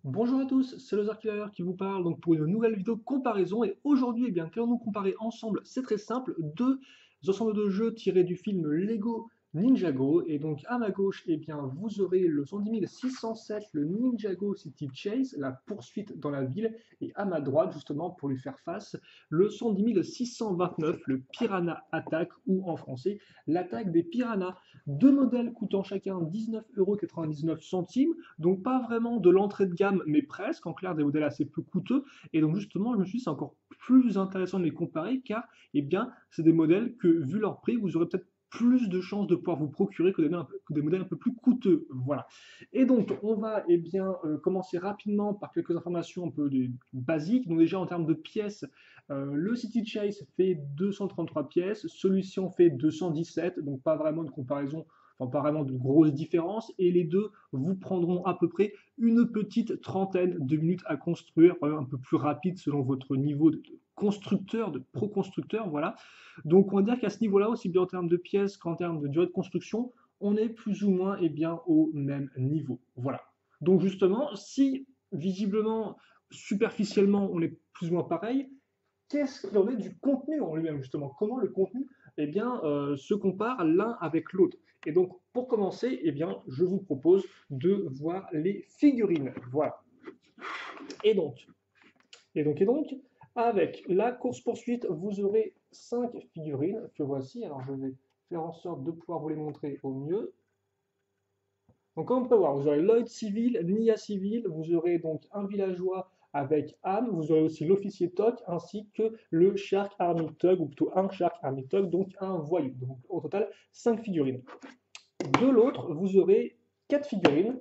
Bonjour à tous, c'est le Killer qui vous parle donc pour une nouvelle vidéo comparaison et aujourd'hui qu'allons-nous comparer ensemble? C'est très simple, deux ensembles de jeux tirés du film Lego Ninjago et donc à ma gauche vous aurez le 110 607, le Ninjago City Chase, la poursuite dans la ville, et à ma droite justement pour lui faire face le 110 629, le Piranha Attack, ou en français l'attaque des piranhas. Deux modèles coûtant chacun 19,99 €, donc pas vraiment de l'entrée de gamme, mais presque, en clair des modèles assez peu coûteux. Et donc justement, je me suis dit c'est encore plus intéressant de les comparer car c'est des modèles que, vu leur prix, vous aurez peut-être plus de chances de pouvoir vous procurer que des modèles un peu plus coûteux. Voilà. Et donc, on va commencer rapidement par quelques informations un peu basiques. Donc déjà, en termes de pièces, le City Chase fait 233 pièces, celui-ci en fait 217, donc pas vraiment de comparaison, enfin pas vraiment de grosses différences, et les deux vous prendront à peu près une petite trentaine de minutes à construire, un peu plus rapide selon votre niveau de constructeur, de pro-constructeur, voilà. Donc on va dire qu'à ce niveau-là, aussi bien en termes de pièces qu'en termes de durée de construction, on est plus ou moins au même niveau. Voilà. Donc justement, si visiblement, superficiellement, on est plus ou moins pareil, qu'est-ce qu'il en est du contenu en lui-même, justement? Comment le contenu se compare l'un avec l'autre? Et donc, pour commencer, je vous propose de voir les figurines. Voilà. Et donc, et donc, avec la course-poursuite, vous aurez 5 figurines que voici. Alors, je vais faire en sorte de pouvoir vous les montrer au mieux. Donc, comme on peut voir, vous aurez Lloyd civil, Nia civil, vous aurez donc un villageois avec Anne, vous aurez aussi l'officier Toc, ainsi que le Shark Army Tug, ou plutôt un Shark Army Tug, donc un voyou. Donc, au total, 5 figurines. De l'autre, vous aurez 4 figurines.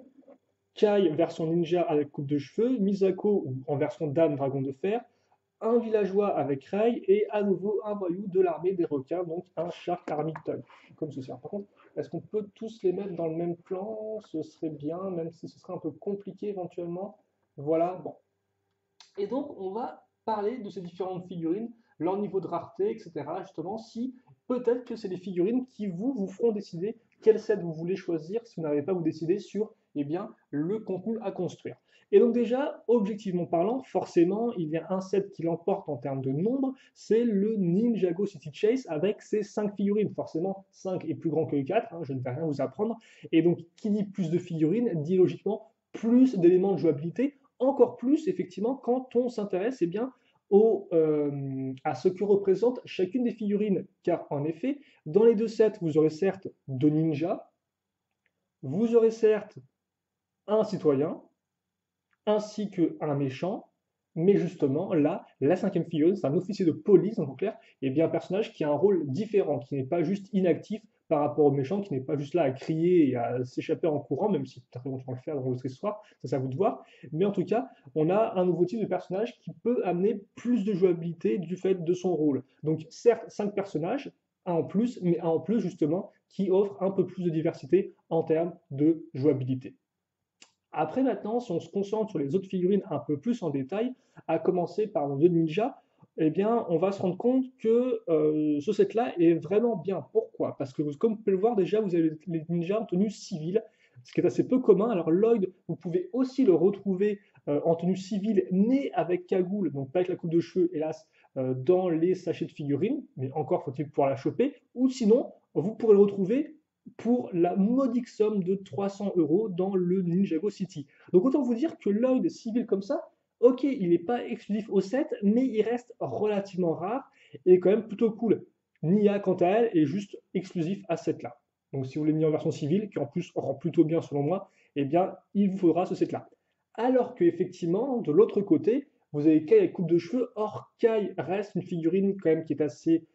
Kai version ninja avec coupe de cheveux, Misako en version dame dragon de fer, un villageois avec Ray et à nouveau un voyou de l'armée des requins, donc un Shark Army Tug, comme ceci. Par contre, est-ce qu'on peut tous les mettre dans le même plan? Ce serait bien, même si ce serait un peu compliqué éventuellement. Voilà, bon. Et donc, on va parler de ces différentes figurines, leur niveau de rareté, etc. Justement, si peut-être que c'est des figurines qui vous feront décider quel set vous voulez choisir si vous n'arrivez pas à vous décider sur le contenu à construire. Et donc déjà, objectivement parlant, forcément, il y a un set qui l'emporte en termes de nombre, c'est le Ninjago City Chase avec ses 5 figurines. Forcément, 5 est plus grand que 4, hein, je ne vais rien vous apprendre. Et donc, qui dit plus de figurines, dit logiquement plus d'éléments de jouabilité, encore plus effectivement quand on s'intéresse à ce que représente chacune des figurines. Car en effet, dans les deux sets, vous aurez certes deux ninjas, vous aurez certes un citoyen, ainsi qu'un méchant, mais justement, là, la cinquième figurine, c'est un officier de police, donc en clair, et bien un personnage qui a un rôle différent, qui n'est pas juste inactif par rapport au méchant, qui n'est pas juste là à crier et à s'échapper en courant, même si peut-être vont le faire dans votre histoire, ça c'est à vous de voir. Mais en tout cas, on a un nouveau type de personnage qui peut amener plus de jouabilité du fait de son rôle. Donc certes, 5 personnages, un en plus, mais un en plus justement qui offre un peu plus de diversité en termes de jouabilité. Après maintenant, si on se concentre sur les autres figurines un peu plus en détail, à commencer par le ninja, on va se rendre compte que ce set-là est vraiment bien. Pourquoi? Parce que comme vous pouvez le voir déjà, vous avez les ninjas en tenue civile, ce qui est assez peu commun. Alors Lloyd, vous pouvez aussi le retrouver en tenue civile, mais avec cagoule, donc pas avec la coupe de cheveux, hélas, dans les sachets de figurines, mais encore faut-il pouvoir la choper, ou sinon, vous pourrez le retrouver pour la modique somme de 300 € dans le Ninjago City. Donc autant vous dire que Lloyd civil comme ça, ok, il n'est pas exclusif au set, mais il reste relativement rare et quand même plutôt cool. Nia, quant à elle, est juste exclusif à ce set-là. Donc si vous voulez Nia en version civile, qui en plus rend plutôt bien selon moi, il vous faudra ce set-là. Alors que effectivement, de l'autre côté, vous avez Kai avec coupe de cheveux. Or, Kai reste une figurine quand même qui est assez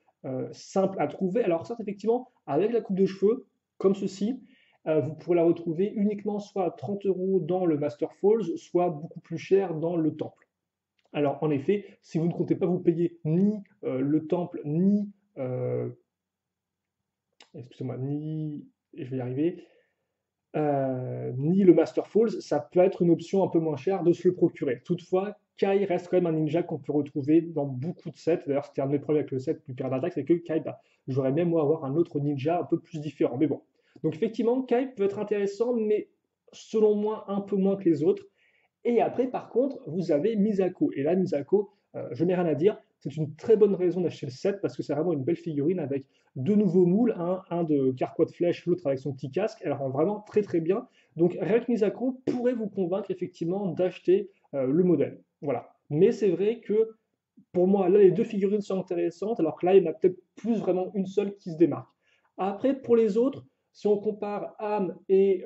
simple à trouver. Alors certes, effectivement, avec la coupe de cheveux, comme ceci. Vous pourrez la retrouver uniquement soit à 30 € dans le Master Falls, soit beaucoup plus cher dans le temple. Alors en effet, si vous ne comptez pas vous payer ni le temple, excusez-moi, ni, je vais y arriver, ni le Master Falls, ça peut être une option un peu moins chère de se le procurer. Toutefois, Kai reste quand même un ninja qu'on peut retrouver dans beaucoup de sets. D'ailleurs, c'était un de mes problèmes avec le set du Pirate Attack, c'est que Kai, j'aurais même moi avoir un autre ninja un peu plus différent. Mais bon. Donc effectivement, Kai peut être intéressant, mais selon moi un peu moins que les autres. Et après, par contre, vous avez Misako. Et là, Misako, je n'ai rien à dire. C'est une très bonne raison d'acheter le set parce que c'est vraiment une belle figurine avec deux nouveaux moules, un de carquois de flèche, l'autre avec son petit casque. Elle rend vraiment très très bien. Donc rien que Misako pourrait vous convaincre effectivement d'acheter le modèle. Voilà. Mais c'est vrai que pour moi, là, les deux figurines sont intéressantes, alors que là, il y en a peut-être plus vraiment une seule qui se démarque. Après, pour les autres, si on compare Am et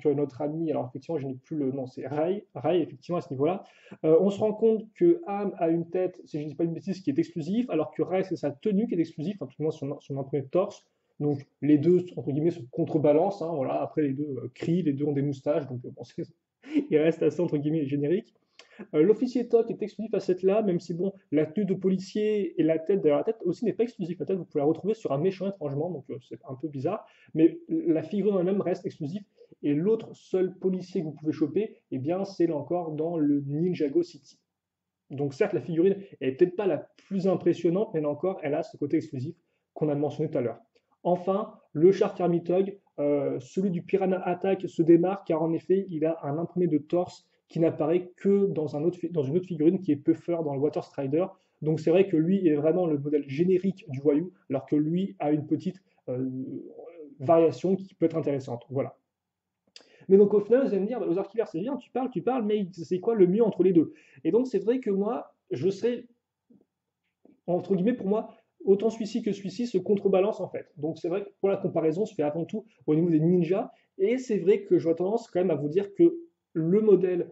notre ami, alors effectivement, je n'ai plus le nom, c'est Rai, effectivement, à ce niveau-là, on se rend compte que Am a une tête, si je ne dis pas une bêtise, qui est exclusive, alors que Rai, c'est sa tenue qui est exclusive, en tout cas son imprimé de torse. Donc les deux, entre guillemets, se contrebalancent. Hein, voilà. Après, les deux crient, les deux ont des moustaches, donc bon, il reste assez, entre guillemets, générique. L'officier Toc est exclusif à cette là, même si bon, la tenue de policier et la tête derrière la tête aussi n'est pas exclusive. La tête, vous pouvez la retrouver sur un méchant étrangement, donc c'est un peu bizarre. Mais la figurine en elle-même reste exclusive. Et l'autre seul policier que vous pouvez choper, eh bien, c'est là encore dans le Ninjago City. Donc certes, la figurine est peut-être pas la plus impressionnante, mais là encore, elle a ce côté exclusif qu'on a mentionné tout à l'heure. Enfin, le Shark Army Tog, celui du Piranha Attack se démarque car en effet, il a un imprimé de torse qui n'apparaît que dans une autre figurine qui est Puffer dans le Water Strider. Donc c'est vrai que lui est vraiment le modèle générique du voyou, alors que lui a une petite variation qui peut être intéressante. Voilà. Mais donc au final, vous allez me dire, bah, aux archivaires, c'est bien, tu parles, mais c'est quoi le mieux entre les deux? Et donc c'est vrai que moi, je serais, entre guillemets, pour moi, autant celui-ci que celui-ci se contrebalance en fait. Donc c'est vrai que pour la comparaison, se fait avant tout au niveau des ninjas. Et c'est vrai que j'aurais tendance quand même à vous dire que le modèle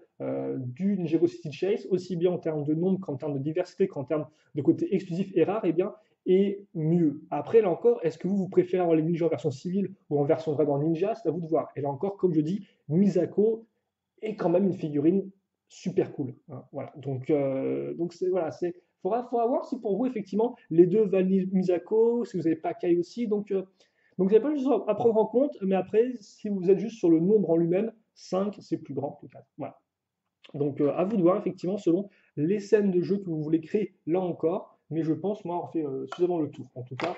du Ninjago City Chase, aussi bien en termes de nombre qu'en termes de diversité, qu'en termes de côté exclusif et rare, eh bien, est mieux. Après, là encore, est-ce que vous préférez avoir les ninjas en version civile ou en version vraiment ninja? C'est à vous de voir. Et là encore, comme je dis, Misako est quand même une figurine super cool. Hein, voilà. Donc c'est voilà, faudra voir si pour vous effectivement les deux valent Misako, si vous n'avez pas Kai aussi. Donc vous n'avez pas juste à prendre en compte, mais après, si vous êtes juste sur le nombre en lui-même, 5 c'est plus grand que 4. Voilà. Donc à vous de voir effectivement selon les scènes de jeu que vous voulez créer là encore, mais je pense moi avoir fait suffisamment le tour. En tout cas,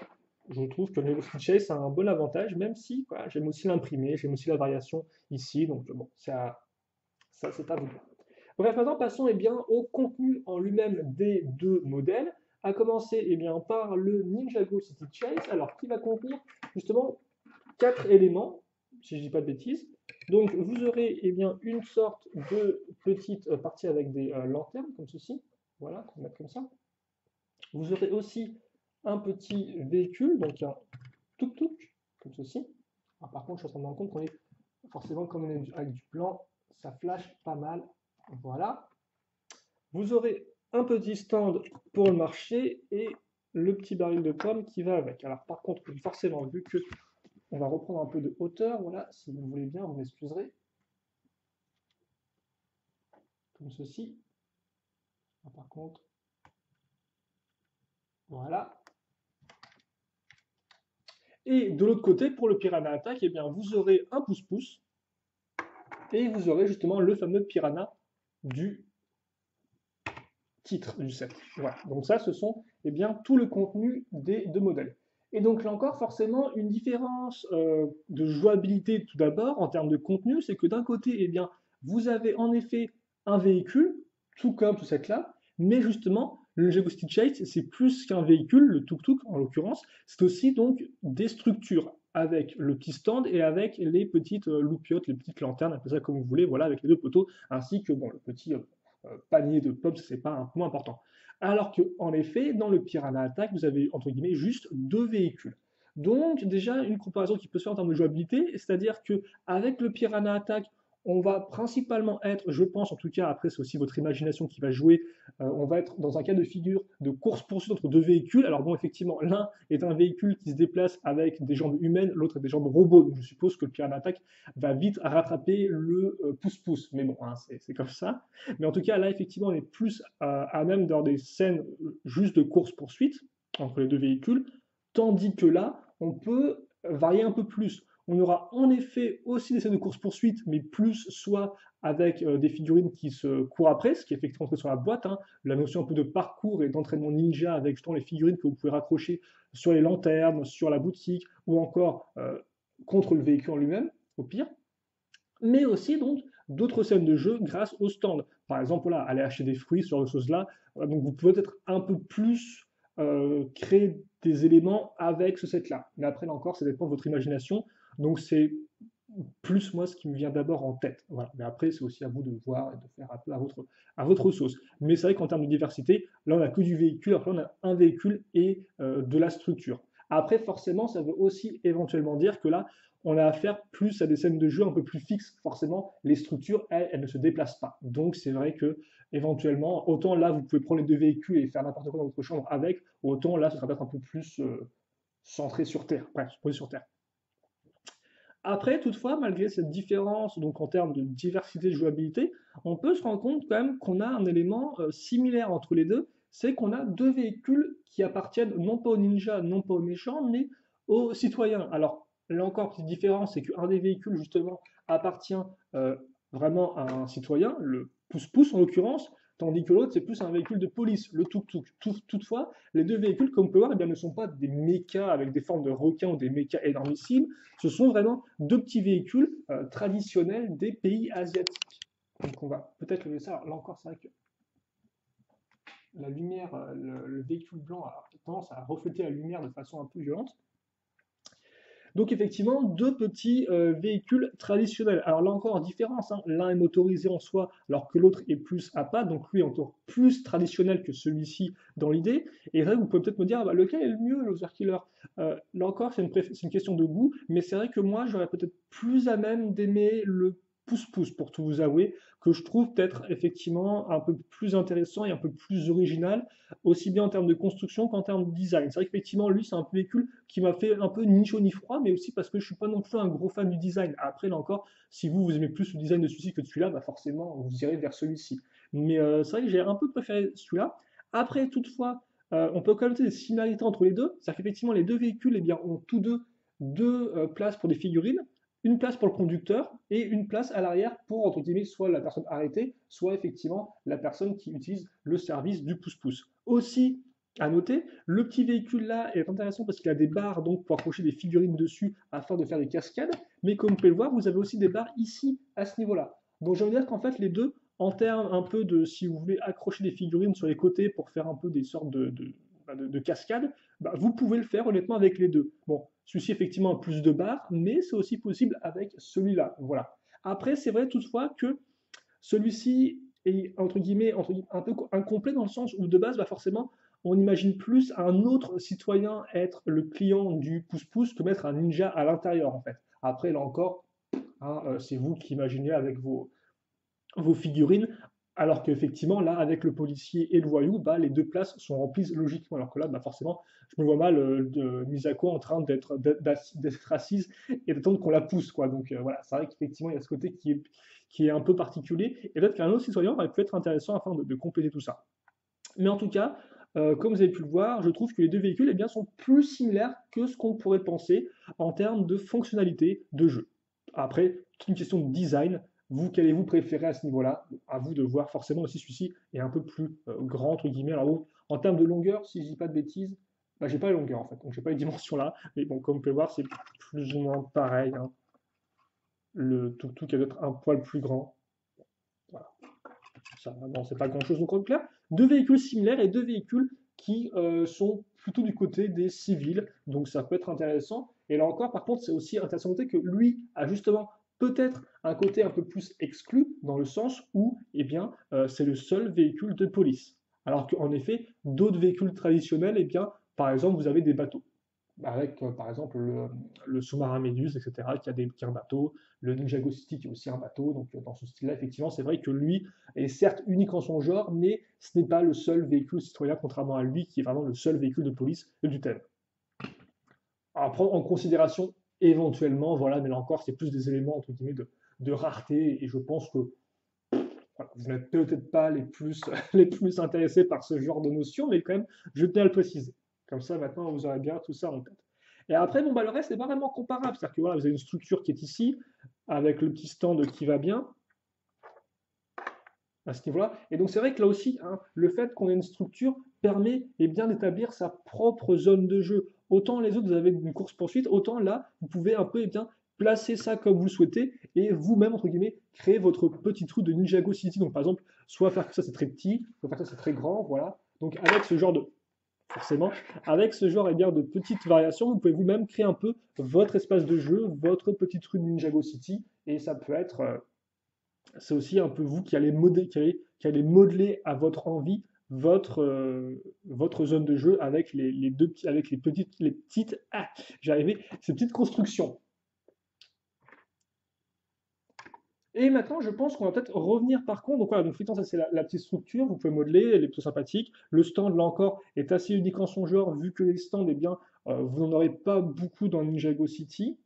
je trouve que le Lego Stitch Chase a un bon avantage, même si voilà, j'aime aussi l'imprimer, j'aime aussi la variation ici, donc bon, ça c'est à vous de voir. Bref, maintenant passons eh bien, au contenu en lui-même des deux modèles, à commencer eh bien, par le Ninjago City Chase, alors qui va contenir justement 4 éléments, si je ne dis pas de bêtises. Donc vous aurez eh bien, une sorte de petite partie avec des lanternes, comme ceci. Voilà, on va mettre comme ça. Vous aurez aussi un petit véhicule, donc un tuk-tuk, comme ceci. Alors, par contre, je suis en train de me rendre compte qu'on est forcément, comme on est avec du plan, ça flash pas mal. Voilà. Vous aurez un petit stand pour le marché et le petit baril de pommes qui va avec. Alors par contre, forcément, vu que on va reprendre un peu de hauteur, voilà, si vous voulez bien, vous m'excuserez. Comme ceci. Ah, par contre, voilà. Et de l'autre côté, pour le Piranha Attack, eh bien, vous aurez un pouce-pouce et vous aurez justement le fameux Piranha du titre du set. Voilà. Donc ça, ce sont eh bien, tout le contenu des deux modèles. Et donc là encore, forcément, une différence de jouabilité tout d'abord en termes de contenu, c'est que d'un côté, eh bien, vous avez en effet un véhicule, tout comme ce set-là, mais justement, le Lego Stitch Chase, c'est plus qu'un véhicule, le tuk-tuk en l'occurrence, c'est aussi donc des structures avec le petit stand et avec les petites loupiottes, les petites lanternes, appelez ça comme vous voulez, voilà, avec les deux poteaux, ainsi que bon, le petit panier de pommes, c'est pas un point important. Alors que, en effet, dans le Piranha Attack, vous avez entre guillemets juste deux véhicules. Donc déjà une comparaison qui peut se faire en termes de jouabilité, c'est-à-dire que avec le Piranha Attack, on va principalement être, je pense en tout cas, après c'est aussi votre imagination qui va jouer, on va être dans un cas de figure de course-poursuite entre deux véhicules. Alors bon, effectivement, l'un est un véhicule qui se déplace avec des jambes humaines, l'autre est des jambes robots. Donc je suppose que le Piranha Attack va vite rattraper le pouce-pouce. Mais bon, hein, c'est comme ça. Mais en tout cas, là, effectivement, on est plus à même dans des scènes juste de course-poursuite entre les deux véhicules, tandis que là, on peut varier un peu plus. On aura en effet aussi des scènes de course-poursuite, mais plus soit avec des figurines qui se courent après, ce qui est effectivement sur la boîte, hein, la notion un peu de parcours et d'entraînement ninja avec justement les figurines que vous pouvez raccrocher sur les lanternes, sur la boutique, ou encore contre le véhicule en lui-même, au pire. Mais aussi donc d'autres scènes de jeu grâce au stand. Par exemple, voilà, aller acheter des fruits, ce genre de choses-là. Donc vous pouvez peut-être un peu plus créer des éléments avec ce set-là. Mais après, là encore, ça dépend de votre imagination. Donc c'est plus moi ce qui me vient d'abord en tête. Voilà. Mais après, c'est aussi à vous de voir et de faire un peu à votre sauce. Mais c'est vrai qu'en termes de diversité, là, on n'a que du véhicule, alors là, on a un véhicule et de la structure. Après, forcément, ça veut aussi éventuellement dire que là, on a affaire plus à des scènes de jeu un peu plus fixes. Forcément, les structures, elles ne se déplacent pas. Donc, c'est vrai que éventuellement, autant là, vous pouvez prendre les deux véhicules et faire n'importe quoi dans votre chambre avec, autant là, ce sera peut-être un peu plus centré sur Terre, bref, posé sur Terre. Après, toutefois, malgré cette différence, donc en termes de diversité de jouabilité, on peut se rendre compte quand même qu'on a un élément similaire entre les deux, c'est qu'on a deux véhicules qui appartiennent non pas aux ninjas, non pas aux méchants, mais aux citoyens. Alors, là encore, petite différence, c'est qu'un des véhicules, justement, appartient euh, vraiment à un citoyen, le pouce-pouce en l'occurrence, tandis que l'autre, c'est plus un véhicule de police, le tuk-tuk. Toutefois, les deux véhicules, comme on peut voir, eh bien, ne sont pas des mechas avec des formes de requins ou des mechas énormissimes, ce sont vraiment deux petits véhicules traditionnels des pays asiatiques. Donc on va peut-être lever ça. Alors, là encore, c'est vrai que la lumière, le véhicule blanc a tendance à refléter la lumière de façon un peu violente. Donc effectivement, deux petits véhicules traditionnels. Alors là encore, différence, hein. L'un est motorisé en soi, alors que l'autre est plus à pas, donc lui est encore plus traditionnel que celui-ci dans l'idée. Et là, vous pouvez peut-être me dire, ah bah, lequel est le mieux, Loser Killer? Là encore, c'est une question de goût, mais c'est vrai que moi, j'aurais peut-être plus à même d'aimer le pouce-pouce, pour tout vous avouer, que je trouve peut-être effectivement un peu plus intéressant et un peu plus original, aussi bien en termes de construction qu'en termes de design. C'est vrai qu'effectivement, lui, c'est un véhicule qui m'a fait un peu ni chaud ni froid, mais aussi parce que je suis pas non plus un gros fan du design. Après, là encore, si vous aimez plus le design de celui-ci que de celui-là, bah forcément, vous irez vers celui-ci. Mais c'est vrai que j'ai un peu préféré celui-là. Après, toutefois, on peut quand même noter des similarités entre les deux. C'est-à-dire qu'effectivement, les deux véhicules eh bien, ont tous deux places pour des figurines, une place pour le conducteur et une place à l'arrière pour, entre guillemets, soit la personne arrêtée, soit effectivement la personne qui utilise le service du pouce-pouce. Aussi, à noter, le petit véhicule là est intéressant parce qu'il a des barres donc pour accrocher des figurines dessus afin de faire des cascades, mais comme vous pouvez le voir, vous avez aussi des barres ici à ce niveau-là. Donc je veux dire qu'en fait les deux, en termes un peu de si vous voulez accrocher des figurines sur les côtés pour faire un peu des sortes de cascades, bah, vous pouvez le faire honnêtement avec les deux. Bon, celui-ci effectivement a plus de barres, mais c'est aussi possible avec celui-là. Voilà. Après, c'est vrai toutefois que celui-ci est un peu incomplet dans le sens où de base, bah forcément, on imagine plus un autre citoyen être le client du pouce-pouce que mettre un ninja à l'intérieur en fait. Après, là encore, hein, c'est vous qui imaginez avec vos figurines, alors qu'effectivement, là, avec le policier et le voyou, bah, les deux places sont remplies logiquement. Alors que là, bah, forcément, je me vois mal de Misako en train d'être assise et d'attendre qu'on la pousse, quoi. Donc voilà, c'est vrai qu'effectivement, il y a ce côté qui est un peu particulier. Et peut-être qu'un autre citoyen aurait pu être intéressant afin de compléter tout ça. Mais en tout cas, comme vous avez pu le voir, je trouve que les deux véhicules eh bien, sont plus similaires que ce qu'on pourrait penser en termes de fonctionnalité de jeu. Après, c'est une question de design. Vous, qu'allez-vous préférer à ce niveau-là? À vous de voir. Forcément aussi, celui-ci est un peu plus grand, entre guillemets. Alors, en termes de longueur, si je dis pas de bêtises, bah, j'ai pas la longueur en fait, donc j'ai pas les dimensions là. Mais bon, comme vous pouvez voir, c'est plus ou moins pareil, hein. Le tuk-tuk est peut-être un poil plus grand. Voilà. Ça, non, c'est pas grand-chose. Donc, en clair, deux véhicules similaires et deux véhicules qui sont plutôt du côté des civils. Donc, ça peut être intéressant. Et là encore, par contre, c'est aussi intéressant de noter que lui a justement peut-être un côté un peu plus exclu, dans le sens où, eh bien, c'est le seul véhicule de police. Alors qu'en effet, d'autres véhicules traditionnels, eh bien, par exemple, vous avez des bateaux avec par exemple le sous-marin Méduse, etc., qui a un bateau, le Ninjago City qui est aussi un bateau, donc dans ce style-là, effectivement, c'est vrai que lui est certes unique en son genre, mais ce n'est pas le seul véhicule citoyen, contrairement à lui, qui est vraiment le seul véhicule de police du thème. À prendre en considération éventuellement, voilà, mais là encore, c'est plus des éléments, entre guillemets, de rareté, et je pense que voilà, vous n'êtes peut-être pas les plus, les plus intéressés par ce genre de notion, mais quand même, je tenais à le préciser. Comme ça, maintenant, vous aurez bien tout ça en tête. Et après, bon, bah, le reste n'est pas vraiment comparable. C'est-à-dire que voilà, vous avez une structure qui est ici, avec le petit stand qui va bien, à ce niveau-là. Et donc, c'est vrai que là aussi, hein, le fait qu'on ait une structure permet eh bien d'établir sa propre zone de jeu. Autant les autres, vous avez une course-poursuite, autant là, vous pouvez un peu eh bien, placez ça comme vous le souhaitez et vous-même, entre guillemets, créez votre petite route de Ninjago City. Donc par exemple, soit faire que ça c'est très petit, soit faire que ça c'est très grand, voilà. Donc avec ce genre de, forcément, avec ce genre eh bien, de petites variations, vous pouvez vous-même créer un peu votre espace de jeu, votre petite rue de Ninjago City, et ça peut être, c'est aussi un peu vous qui allez modeler à votre envie votre zone de jeu avec avec les petites, j'y arrivais, ces petites constructions. Et maintenant, je pense qu'on va peut-être revenir par contre. Donc voilà, donc Fritant, ça c'est la petite structure, vous pouvez modeler, elle est plutôt sympathique. Le stand, là encore, est assez unique en son genre, vu que les stands, eh bien, vous n'en aurez pas beaucoup dans Ninjago City,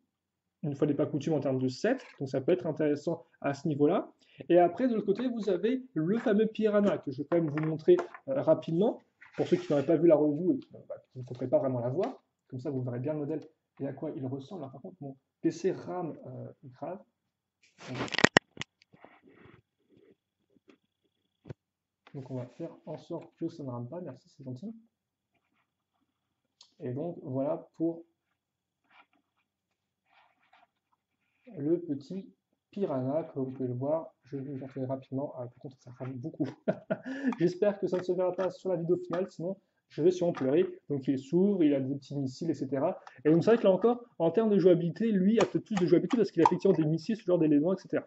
une fois n'est pas coutume en termes de set, donc ça peut être intéressant à ce niveau-là. Et après, de l'autre côté, vous avez le fameux Piranha, que je vais quand même vous montrer rapidement, pour ceux qui n'auraient pas vu la revue et qui ne faudrait pas vraiment la voir. Comme ça, vous verrez bien le modèle et à quoi il ressemble. Alors par contre, mon PC RAM est grave. Donc on va faire en sorte que ça ne rame pas, merci, c'est gentil. Et donc voilà pour le petit Piranha, comme vous pouvez le voir. Je vais vous montrer rapidement. Ah, par contre, ça rame beaucoup. J'espère que ça ne se verra pas sur la vidéo finale, sinon je vais sûrement pleurer. Donc il s'ouvre, il a des petits missiles, etc. Et donc c'est vrai que là encore, en termes de jouabilité, lui a peut-être plus de jouabilité parce qu'il a effectivement des missiles, ce genre d'éléments, etc.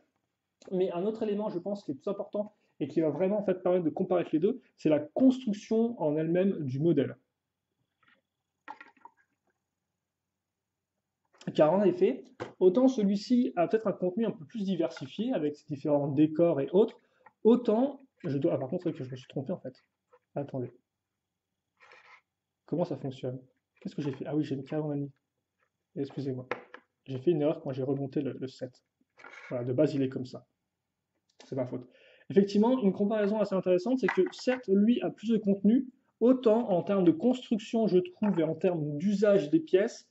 Mais un autre élément, je pense, qui est plus important et qui va vraiment en fait permettre de comparer les deux, c'est la construction en elle-même du modèle. Car en effet, autant celui-ci a peut-être un contenu un peu plus diversifié avec ses différents décors et autres, autant je dois. Ah, par contre, c'est vrai que je me suis trompé en fait. Attendez, comment ça fonctionne? Qu'est-ce que j'ai fait? Ah oui, j'ai mis carrément mis. Excusez-moi. J'ai fait une erreur quand j'ai remonté le set. Voilà, de base, il est comme ça. C'est ma faute. Effectivement, une comparaison assez intéressante, c'est que certes, lui a plus de contenu, autant en termes de construction, je trouve, et en termes d'usage des pièces,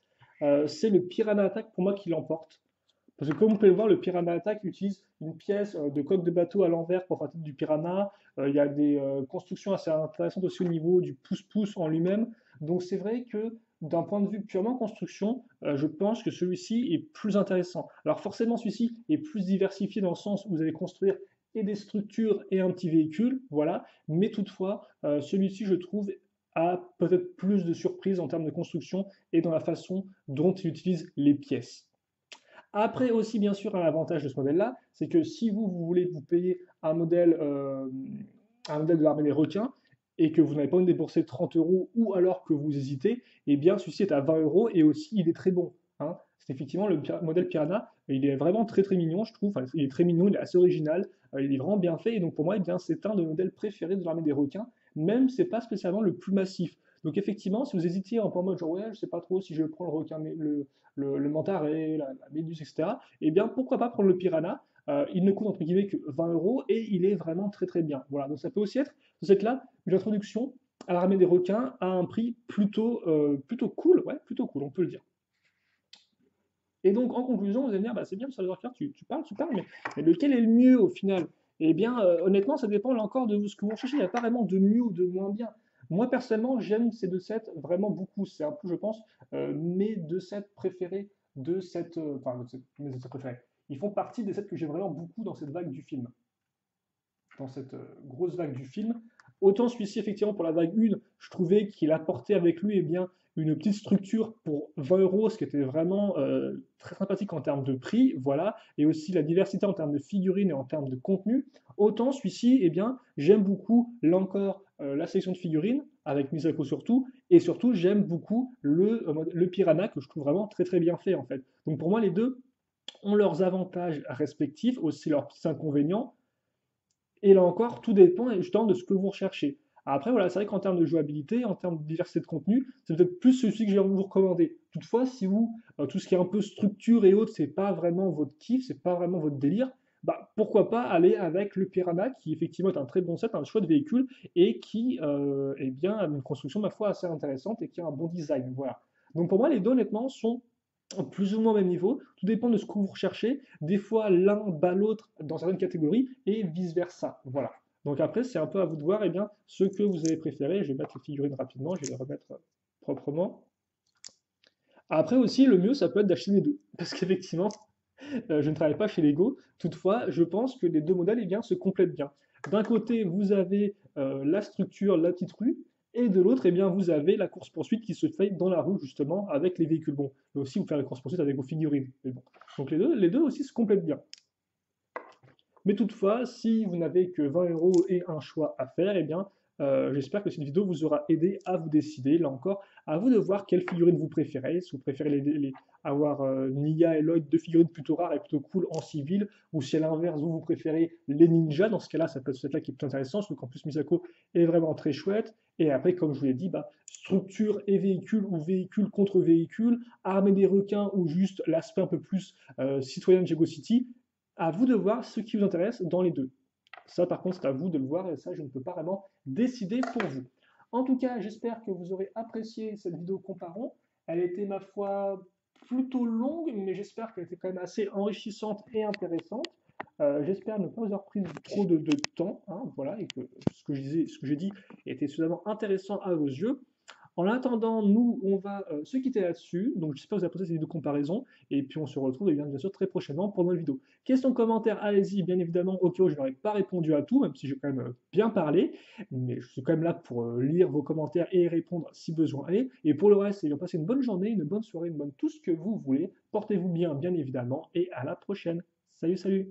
c'est le Piranha Attack pour moi qui l'emporte. Parce que comme vous pouvez le voir, le Piranha Attack utilise une pièce de coque de bateau à l'envers pour faire du piranha. Il y a des constructions assez intéressantes aussi au niveau du pouce-pouce en lui-même. Donc c'est vrai que d'un point de vue purement construction, je pense que celui-ci est plus intéressant. Alors forcément, celui-ci est plus diversifié dans le sens où vous allez construire et des structures et un petit véhicule, voilà. Mais toutefois, celui-ci, je trouve, a peut-être plus de surprises en termes de construction et dans la façon dont il utilise les pièces. Après aussi, bien sûr, un avantage de ce modèle-là, c'est que si vous voulez vous payer un modèle de l'armée des requins et que vous n'avez pas envie de débourser 30 euros ou alors que vous hésitez, eh bien, celui-ci est à 20 euros et aussi il est très bon. Hein. C'est effectivement le modèle Piranha, il est vraiment très très mignon, je trouve. Enfin, il est très mignon, il est assez original, il est vraiment bien fait et donc pour moi, eh bien, c'est un de mes modèles préférés de l'armée des requins, même si c'est pas spécialement le plus massif. Donc effectivement, si vous hésitiez en mode genre ouais, je sais pas trop si je prends le requin, le Mantaret, la Méduse, etc., eh bien pourquoi pas prendre le Piranha. Il ne coûte entre guillemets que 20 euros et il est vraiment très très bien. Voilà, donc ça peut aussi être, là une introduction à l'armée des requins à un prix plutôt cool, ouais, plutôt cool, on peut le dire. Et donc en conclusion, vous allez me dire, bah, c'est bien, ça veut dire que tu parles, mais lequel est le mieux au final? Eh bien, honnêtement, ça dépend là encore de ce que vous recherchez. Il n'y a pas vraiment de mieux ou de moins bien. Moi, personnellement, j'aime ces deux sets vraiment beaucoup. C'est un peu, je pense, mes deux sets préférés enfin, mes sets préférés. Ils font partie des sets que j'aime vraiment beaucoup dans cette vague du film. Dans cette grosse vague du film. Autant celui-ci, effectivement, pour la vague 1, je trouvais qu'il apportait avec lui eh bien, une petite structure pour 20 euros, ce qui était vraiment très sympathique en termes de prix, voilà, et aussi la diversité en termes de figurines et en termes de contenu. Autant celui-ci, eh bien, j'aime beaucoup, là encore, la sélection de figurines, avec Misako surtout, et surtout, j'aime beaucoup le Piranha, que je trouve vraiment très très bien fait, en fait. Donc pour moi, les deux ont leurs avantages respectifs, aussi leurs petits inconvénients, et là encore, tout dépend justement de ce que vous recherchez. Après, voilà, c'est vrai qu'en termes de jouabilité, en termes de diversité de contenu, c'est peut-être plus celui que je vais vous recommander. Toutefois, si vous, tout ce qui est un peu structure et autres, c'est pas vraiment votre kiff, c'est pas vraiment votre délire, bah, pourquoi pas aller avec le Piranha, qui effectivement est un très bon set, un choix de véhicule, et qui eh bien, a une construction, ma foi, assez intéressante et qui a un bon design. Voilà. Donc pour moi, les deux, honnêtement, sont plus ou moins au même niveau. Tout dépend de ce que vous recherchez. Des fois, l'un bat l'autre dans certaines catégories et vice-versa. Voilà. Donc après, c'est un peu à vous de voir eh bien, ce que vous avez préféré. Je vais mettre les figurines rapidement, je vais les remettre proprement. Après aussi, le mieux, ça peut être d'acheter les deux. Parce qu'effectivement, je ne travaille pas chez Lego. Toutefois, je pense que les deux modèles eh bien, se complètent bien. D'un côté, vous avez la structure, la petite rue, et de l'autre, eh bien, vous avez la course-poursuite qui se fait dans la rue, justement, avec les véhicules. Bon, mais aussi, vous faire la course-poursuite avec vos figurines. Mais bon. Donc les deux aussi se complètent bien. Mais toutefois, si vous n'avez que 20 euros et un choix à faire, eh bien, j'espère que cette vidéo vous aura aidé à vous décider. Là encore, à vous de voir quelle figurine vous préférez. Si vous préférez avoir Nia et Lloyd, deux figurines plutôt rares et plutôt cool en civil, ou si à l'inverse, vous préférez les ninjas. Dans ce cas-là, ça peut être celle-là qui est plus intéressant, surtout qu'en plus Misako est vraiment très chouette. Et après, comme je vous l'ai dit, bah, structure et véhicule ou véhicule contre véhicule, armée des requins ou juste l'aspect un peu plus citoyen de Jago City. À vous de voir ce qui vous intéresse dans les deux. Ça, par contre, c'est à vous de le voir et ça, je ne peux pas vraiment décider pour vous. En tout cas, j'espère que vous aurez apprécié cette vidéo comparant. Elle était, ma foi, plutôt longue, mais j'espère qu'elle était quand même assez enrichissante et intéressante. J'espère ne pas vous avoir pris trop de temps, hein, voilà, et que ce que j'ai dit était suffisamment intéressant à vos yeux. En attendant, nous, on va se quitter là-dessus. Donc, j'espère que vous avez apprécié cette vidéo de comparaison. Et puis, on se retrouve bien sûr très prochainement pour une nouvelle vidéo. Questions, commentaires, allez-y, bien évidemment. Au cas où je n'aurais pas répondu à tout, même si j'ai quand même bien parlé. Mais je suis quand même là pour lire vos commentaires et y répondre si besoin est. Et pour le reste, passez une bonne journée, une bonne soirée, une bonne tout ce que vous voulez. Portez-vous bien, bien évidemment. Et à la prochaine. Salut, salut!